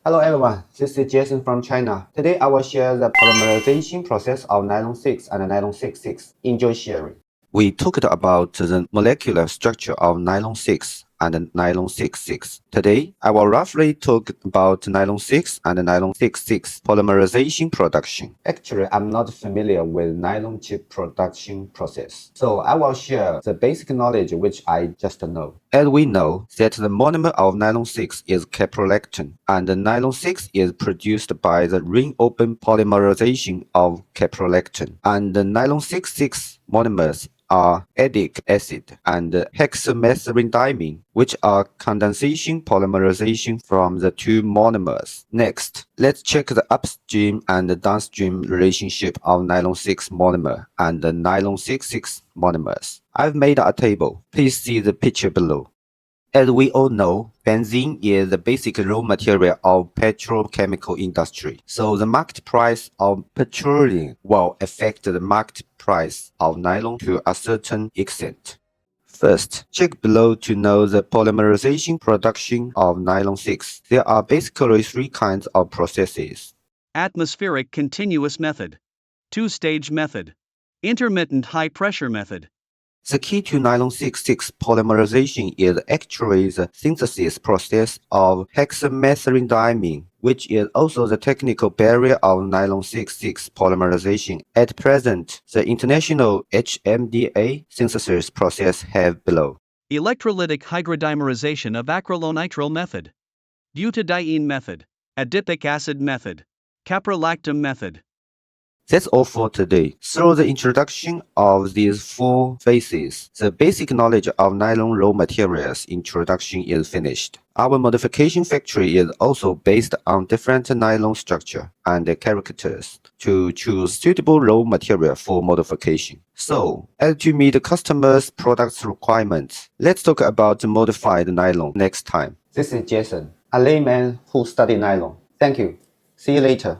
Hello everyone, this is Jason from China. Today I will share the polymerization process of nylon 6 and nylon 66. Enjoy sharing. We talked about the molecular structure of nylon 6 and nylon 66. Today, I will roughly talk about nylon 6 and nylon 66 polymerization production. Actually, I'm not familiar with nylon chip production process, so I will share the basic knowledge which I just know. As we know that the monomer of nylon 6 is caprolactam, and the nylon 6 is produced by the ring-open polymerization of caprolactam, and the nylon 66 monomers are adic acid and hexamethyldiamine, which are condensation polymerization from the two monomers. Next, let's check the upstream and downstream relationship of nylon 6 monomer and the nylon 66 monomers. I've made a table. Please see the picture below. As we all know, benzene is the basic raw material of petrochemical industry. So the market price of petroleum will affect the market price of nylon to a certain extent. First, check below to know the polymerization production of nylon 6. There are basically three kinds of processes. Atmospheric continuous method, two-stage method, intermittent high-pressure method. The key to nylon 66 polymerization is actually the synthesis process of hexamethyldiamine, which is also the technical barrier of nylon 66 polymerization. At present, the international HMDA synthesis process have below. Electrolytic hydrodimerization of acrylonitrile method, butadiene method, adipic acid method, caprolactam method. That's all for today. Through the introduction of these four phases, the basic knowledge of nylon raw materials introduction is finished. Our modification factory is also based on different nylon structure and characters to choose suitable raw material for modification. So, as to meet the customer's product requirements, let's talk about modified nylon next time. This is Jason, a layman who studied nylon. Thank you. See you later.